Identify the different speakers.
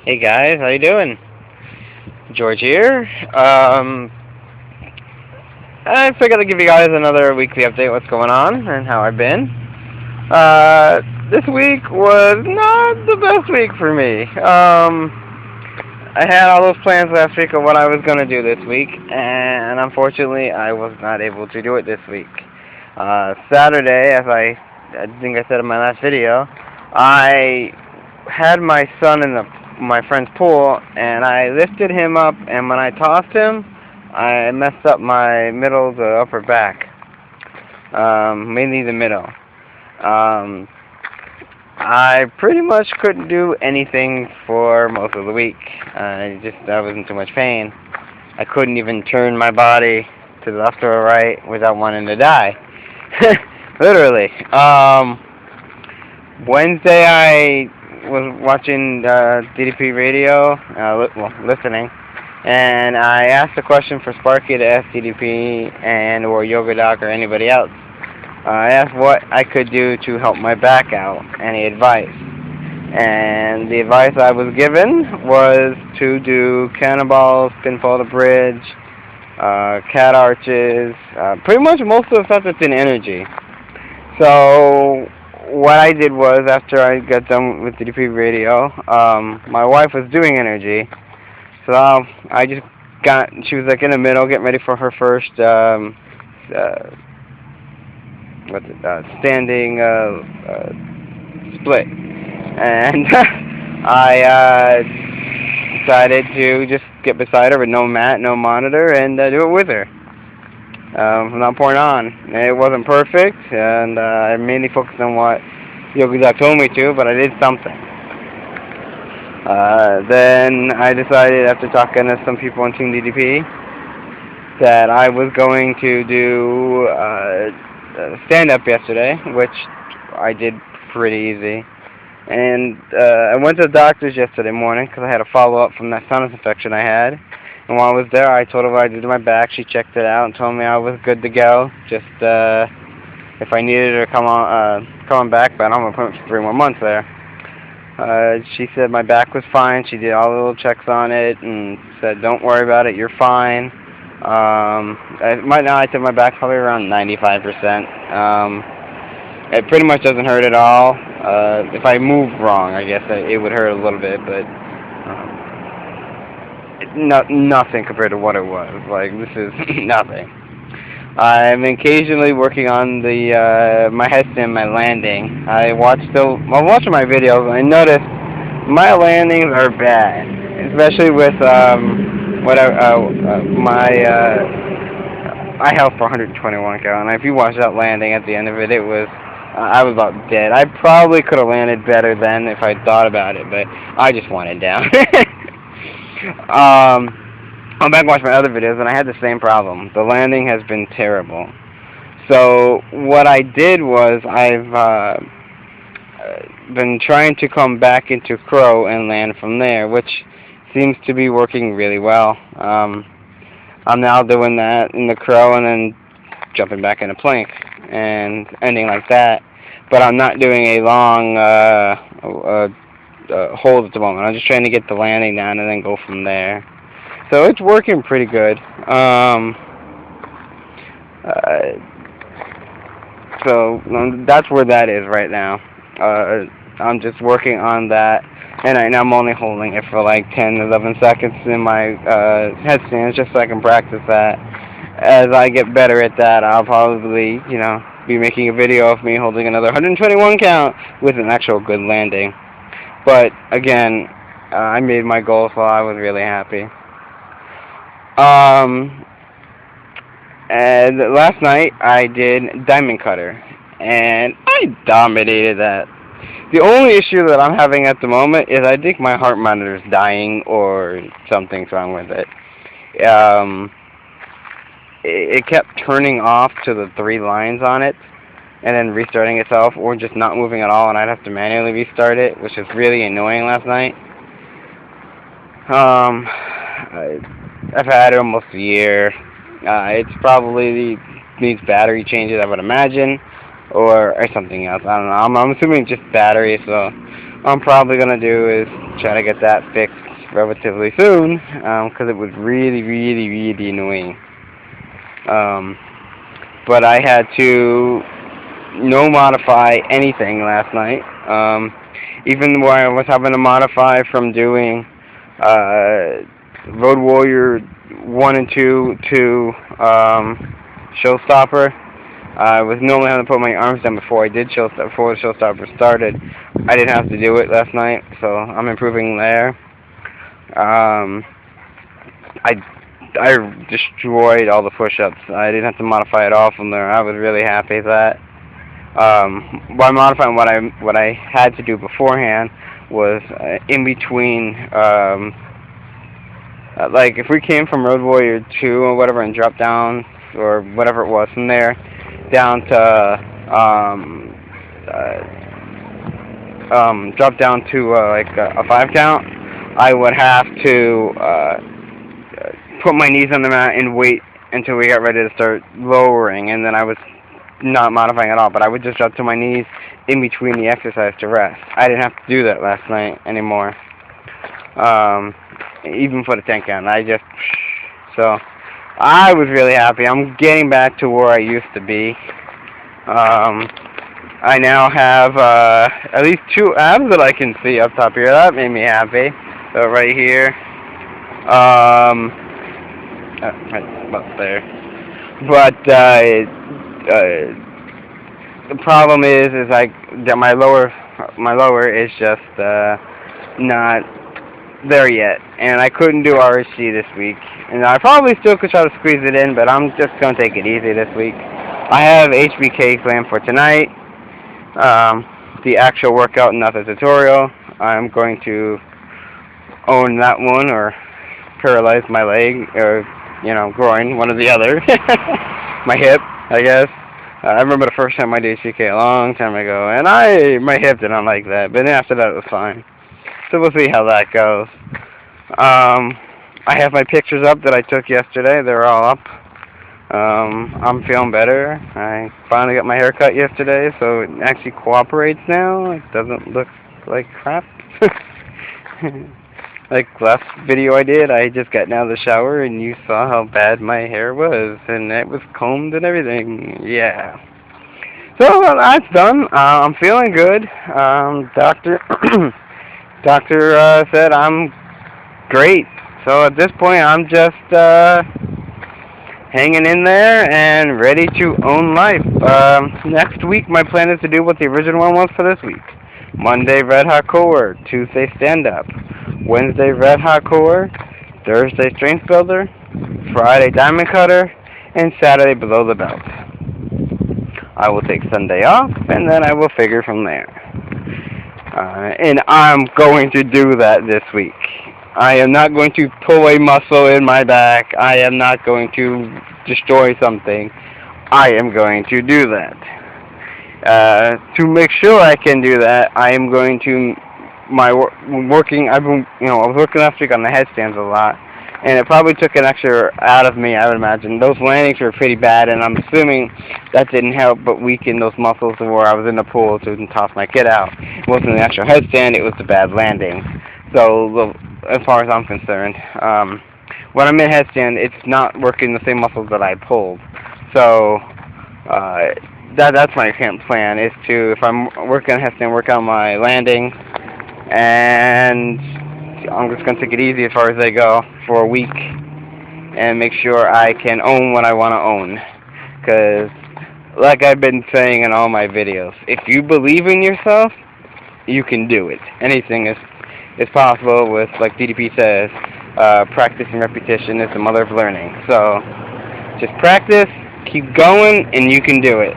Speaker 1: Hey guys, how you doing? George here. I figured I'd give you guys another weekly update what's going on and how I've been. This week was not the best week for me. I had all those plans last week of what I was going to do this week, and unfortunately I was not able to do it this week. Saturday, as I think I said in my last video, I had my son in my friend's pool, and I lifted him up, and when I tossed him, I messed up my middle to upper back, mainly the middle. I pretty much couldn't do anything for most of the week. I was in too much pain. I couldn't even turn my body to the left or right without wanting to die. Literally. Wednesday I was watching DDP radio, listening, and I asked a question for Sparky to ask DDP and or Yoga Doc or anybody else. I asked what I could do to help my back out, any advice. And the advice I was given was to do cannonballs, spin fall the bridge, cat arches, pretty much most of the stuff that's in energy. So what I did was, after I got done with DDP radio, my wife was doing energy. So she was like in the middle, getting ready for her first, standing split. And I decided to just get beside her with no mat, no monitor, and do it with her. From that point on. It wasn't perfect, and I mainly focused on what Yogi Doc told me to, but I did something. Then I decided, after talking to some people on Team DDP, that I was going to do stand-up yesterday, which I did pretty easy. And I went to the doctor's yesterday morning because I had a follow-up from that sinus infection I had. And while I was there, I told her what I did to my back. She checked it out and told me I was good to go. Just if I needed her to come on back, but I don't have an appointment for 3 more months there. She said my back was fine. She did all the little checks on it and said, "Don't worry about it. You're fine." Right now, I said my back's probably around 95%. It pretty much doesn't hurt at all. If I move wrong, I guess it would hurt a little bit, but nothing compared to what it was. Like, this is nothing. I'm occasionally working on my headstand, my landing. I'm watching my videos, and I noticed my landings are bad, especially with I held for 121 count, and if you watch that landing at the end of it, I was about dead. I probably could have landed better then if I thought about it, but I just wanted down. I'm back and watch my other videos, and I had the same problem. The landing has been terrible. So what I did was I've been trying to come back into crow and land from there, which seems to be working really well. I'm now doing that in the crow and then jumping back into plank and ending like that. But I'm not doing a long hold at the moment. I'm just trying to get the landing down and then go from there. So it's working pretty good. So that's where that is right now. I'm just working on that, and right now I'm only holding it for like 10, 11 seconds in my headstands just so I can practice that. As I get better at that, I'll probably, be making a video of me holding another 121 count with an actual good landing. But again, I made my goal, so I was really happy. And last night I did diamond cutter, and I dominated that. The only issue that I'm having at the moment is I think my heart monitor is dying or something's wrong with it. It kept turning off to the 3 lines on it and then restarting itself, or just not moving at all, and I'd have to manually restart it, which is really annoying last night. I've had it almost a year. It's probably needs battery changes, I would imagine, or something else. I don't know. I'm assuming just battery, so what I'm probably going to do is try to get that fixed relatively soon, because it was really, really, really annoying. But I had to no modify anything last night. Even when I was having to modify from doing Road Warrior 1 and 2 to Showstopper. I was normally having to put my arms down before the Showstopper started. I didn't have to do it last night, so I'm improving there. I destroyed all the push-ups. I didn't have to modify it all from there. I was really happy with that. By modifying what I had to do beforehand was in between. Like if we came from Road Warrior 2 or whatever and dropped down or whatever it was from there down to drop down to like a 5 count, I would have to put my knees on the mat and wait until we got ready to start lowering, and then I was not modifying at all, but I would just drop to my knees in between the exercise to rest. I didn't have to do that last night anymore. Even for the 10 count, so I was really happy. I'm getting back to where I used to be. I now have at least 2 abs that I can see up top here. That made me happy. So right here, right about there. But the problem is like that my lower is just not there yet, and I couldn't do RSG this week, and I probably still could try to squeeze it in, but I'm just gonna take it easy this week. I have HBK planned for tonight, the actual workout, not the tutorial. I'm going to own that one, or paralyze my leg, or groin, one or the other. My hip, I guess. I remember the first time I did HBK a long time ago, and my hip didn't like that, but then after that it was fine. So we'll see how that goes. I have my pictures up that I took yesterday. They're all up. I'm feeling better. I finally got my hair cut yesterday, so it actually cooperates now. It doesn't look like crap. Like last video I did, I just got out of the shower and you saw how bad my hair was, and it was combed and everything. Yeah. So that's done. I'm feeling good. Doctor said I'm great. So at this point, I'm just hanging in there and ready to own life. Next week, my plan is to do what the original one was for this week. Monday, Red Hot Core. Tuesday, stand-up. Wednesday, Red Hot Core. Thursday, Strength Builder. Friday, Diamond Cutter. And Saturday, Below the Belt. I will take Sunday off, and then I will figure from there. And I'm going to do that this week. I am not going to pull a muscle in my back. I am not going to destroy something. I am going to do that. To make sure I can do that, I am going to I was working last week on the headstands a lot, and it probably took an extra out of me, I would imagine. Those landings were pretty bad, and I'm assuming that didn't help but weaken those muscles where I was in the pool to toss my kid out. It wasn't the actual headstand, it was the bad landing. So, as far as I'm concerned, when I'm in headstand, it's not working the same muscles that I pulled. So, that's my plan, is to, if I'm working on headstand, work on my landing, and I'm just going to take it easy as far as they go for a week and make sure I can own what I want to own. Because, like I've been saying in all my videos, if you believe in yourself, you can do it. Anything is possible with, like DDP says, practice and repetition is the mother of learning. So, just practice, keep going, and you can do it.